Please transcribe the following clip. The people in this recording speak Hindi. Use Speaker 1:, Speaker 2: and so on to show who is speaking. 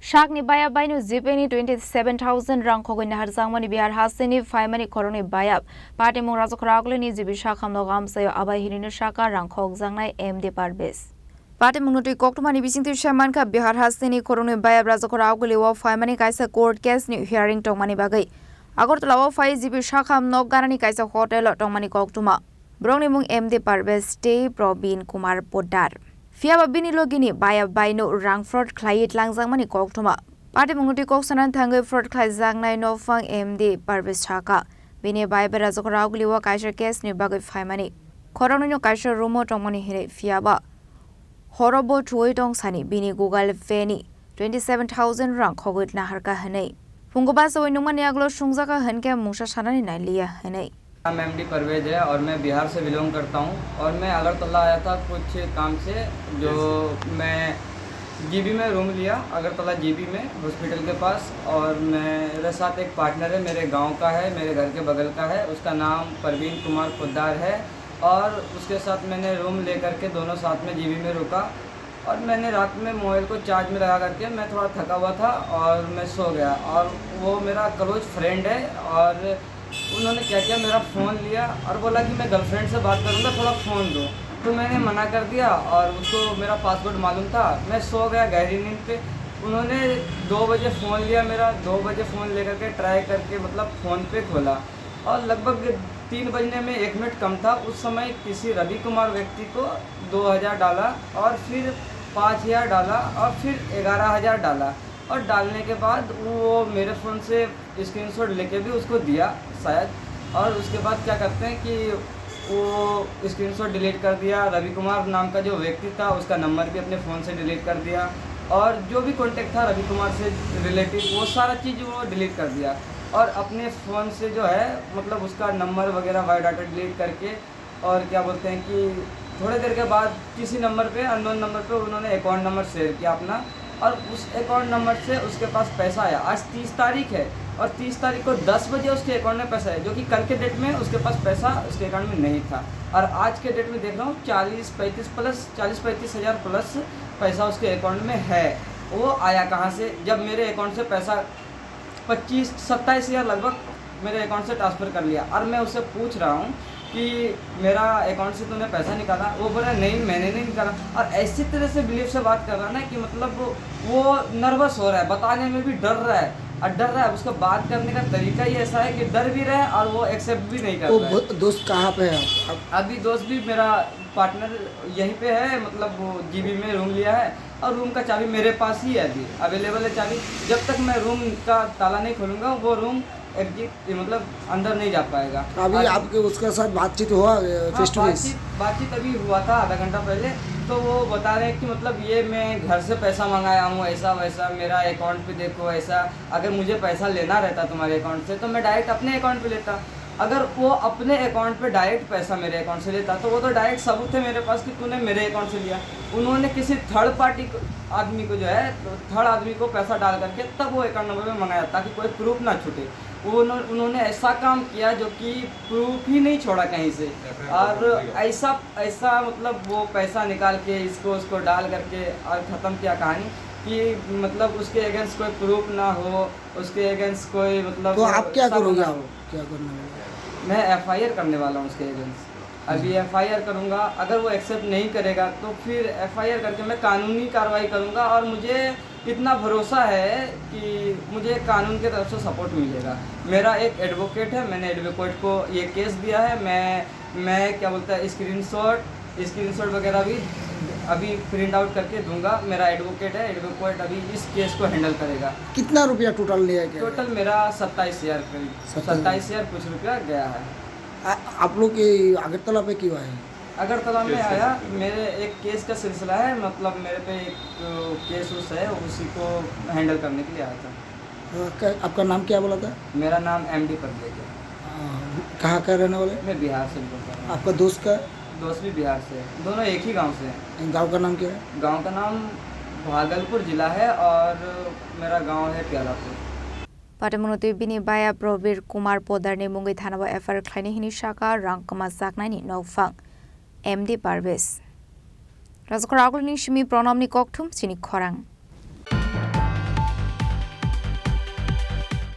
Speaker 1: Shakni Bayab Bainu Zipeni 27,000 rang Kogin Harzangmani Bihar Hasini Faimani Koroni Bayab Party Murazokragli Zibi Shakam Nogam Sayo Abahirinu Shaka rang Kogzangnai MD Parbes. Party Munuti Koktumani Bisinti Shamanka Bihar Hasini Koroni Bayab Razakoragli wa Faimani Kaisa court case ni hearing Tongmani Bagai. Agortala Fai Zibi Shakam Nogarani Kaisa Hotel Tongmani Koktuma. Brongni Mung MD Parbes Stay Probin Kumar Podar. Fiaba bini logini Bayab Baino rang fraud client langzangmani koktuma. Party munguti koksanan thangai fraud client zangnai no fang MD Parbes Chaka. Bini Bayab Razakoragli wa kaisha case ni bagai faimani. Koronino kaisha rumo tongmani hire fiaba. Horobo tuoi tong sani bini Google Feni 27,000 rang kogit naharka hanei. Fungobasa winumani aglo shungzaka hanke musha sanani na liya hanei.
Speaker 2: नाम एमडी परवेज है और मैं बिहार से बिलोंग करता हूँ और मैं अगरतला आया था कुछ काम से जो मैं जीबी में रूम लिया अगरतला जीबी में हॉस्पिटल के पास और मेरे साथ एक पार्टनर है मेरे गांव का है मेरे घर के बगल का है उसका नाम परवीन कुमार पोद्दार है और उसके साथ मैंने रूम ले करके दोनों साथ में जीबी में रुका और मैंने रात में मोबाइल को चार्ज में लगा करके मैं थोड़ा थका हुआ था और मैं सो गया और वो मेरा क्लोज फ्रेंड है और उन्होंने क्या किया मेरा फ़ोन लिया और बोला कि मैं गर्लफ्रेंड से बात करूँगा थोड़ा फ़ोन दो तो मैंने मना कर दिया और उसको मेरा पासवर्ड मालूम था मैं सो गया गहरी नींद पे उन्होंने 2 बजे फ़ोन लिया मेरा 2 बजे फ़ोन लेकर के ट्राई करके मतलब फ़ोन पे खोला और लगभग 3 बजने में 1 मिनट कम था उस समय किसी रवि कुमार व्यक्ति को 2,000 डाला और फिर 5,000 डाला और फिर 11,000 डाला और डालने के बाद वो मेरे फ़ोन से स्क्रीनशॉट लेके भी उसको दिया शायद और उसके बाद क्या करते हैं कि वो स्क्रीनशॉट डिलीट कर दिया रवि कुमार नाम का जो व्यक्ति था उसका नंबर भी अपने फ़ोन से डिलीट कर दिया और जो भी कॉन्टेक्ट था रवि कुमार से रिलेटिव वो सारा चीज़ वो डिलीट कर दिया और अपने फ़ोन से जो है मतलब उसका नंबर वगैरह बायोडाटा डिलीट करके और क्या बोलते हैं कि थोड़ी देर के बाद किसी नंबर पे अननोन नंबर पे उन्होंने अकाउंट नंबर शेयर किया अपना और उस अकाउंट नंबर से उसके पास पैसा आया आज 30 तारीख है और 30 तारीख को 10 बजे उसके अकाउंट में पैसा है जो कि कल के डेट में उसके पास पैसा उसके अकाउंट में नहीं था और आज के डेट में देख रहा हूँ 40-35 हज़ार प्लस पैसा उसके अकाउंट में है वो आया कहाँ से जब मेरे अकाउंट से पैसा 27 हज़ार लगभग मेरे अकाउंट से ट्रांसफ़र कर लिया और मैं उससे पूछ रहा हूँ कि मेरा अकाउंट से तूने पैसा निकाला वो बोला नहीं मैंने नहीं निकाला और ऐसी तरह से बिलीव से बात कर रहा है ना कि मतलब वो नर्वस हो रहा है बताने में भी डर रहा है और डर रहा है उसका बात करने का तरीका ही ऐसा है कि डर भी रहा है और वो एक्सेप्ट भी नहीं कर रहा है।
Speaker 3: दोस्त कहाँ पे है
Speaker 2: अभी दोस्त भी मेरा पार्टनर यहीं पे है मतलब वो जीबी में रूम लिया है और रूम का चाबी मेरे पास ही है अभी अवेलेबल है चाबी जब तक मैं रूम का ताला नहीं खोलूँगा वो रूम एग्जिट मतलब अंदर नहीं जा पाएगा।
Speaker 3: अभी आपके उसके साथ बातचीत हुआ फेस टू फेस?
Speaker 2: बातचीत अभी हुआ था आधा घंटा पहले तो वो बता रहे हैं कि मतलब ये मैं घर से पैसा मंगाया हूँ ऐसा वैसा मेरा अकाउंट पे देखो ऐसा अगर मुझे पैसा लेना रहता तुम्हारे अकाउंट से तो मैं डायरेक्ट अपने अकाउंट पे लेता अगर वो अपने अकाउंट पे डायरेक्ट पैसा मेरे अकाउंट से लेता तो वो तो डायरेक्ट सबूत है मेरे पास कि तूने मेरे अकाउंट से लिया उन्होंने किसी थर्ड पार्टी आदमी को जो है थर्ड आदमी को पैसा डाल करके तब वो अकाउंट नंबर में मंगाया ताकि कोई प्रूफ ना छूटे उन्होंने ऐसा काम किया जो कि प्रूफ ही नहीं छोड़ा कहीं से और ऐसा मतलब वो पैसा निकाल के इसको उसको डाल करके और ख़त्म किया कहानी कि मतलब उसके अगेंस्ट कोई प्रूफ ना हो उसके अगेंस्ट कोई मतलब
Speaker 3: तो आप क्या करोगे क्या करने वाले?
Speaker 2: मैं एफआईआर करने वाला हूँ उसके अगेंस्ट अभी एफआईआर करूँगा अगर वो एक्सेप्ट नहीं करेगा तो फिर एफआईआर करके मैं कानूनी कार्रवाई करूँगा और मुझे इतना भरोसा है कि मुझे कानून की तरफ से सपोर्ट मिलेगा। मेरा एक एडवोकेट है मैंने एडवोकेट को ये केस दिया है मैं क्या बोलता है स्क्रीनशॉट वगैरह भी अभी प्रिंट आउट करके दूंगा मेरा एडवोकेट है एडवोकेट अभी इस केस को हैंडल करेगा।
Speaker 3: कितना रुपया टोटल लिया गया?
Speaker 2: टोटल मेरा 27 हज़ार करीब 27 हज़ार कुछ रुपया गया है।
Speaker 3: आप लोग के अगरतला पे क्यों आए?
Speaker 2: अगरतला में आया मेरे एक केस का सिलसिला है मतलब मेरे पे एक केस उस है उसी को हैंडल करने के लिए आया था।
Speaker 3: आपका नाम क्या बोला था?
Speaker 2: मेरा नाम एमडी परवेज है।
Speaker 3: कहाँ का रहने वाले?
Speaker 2: मैं बिहार से बोलता हूँ।
Speaker 3: आपका दोस्त का?
Speaker 2: दोस्त भी बिहार से दोनों एक ही गांव से हैं।
Speaker 3: गांव का नाम क्या है?
Speaker 2: गांव का नाम भागलपुर जिला है और मेरा गांव है Pyalapur.
Speaker 1: Patamunuti bini baya Probir Kumar Podarni Mungi Thanaba Efer Kleini Hinishaka Rang Kamasaknani Nofang MD Parbes Razkoragulni Shimi Pronomni Koktum Sini Korang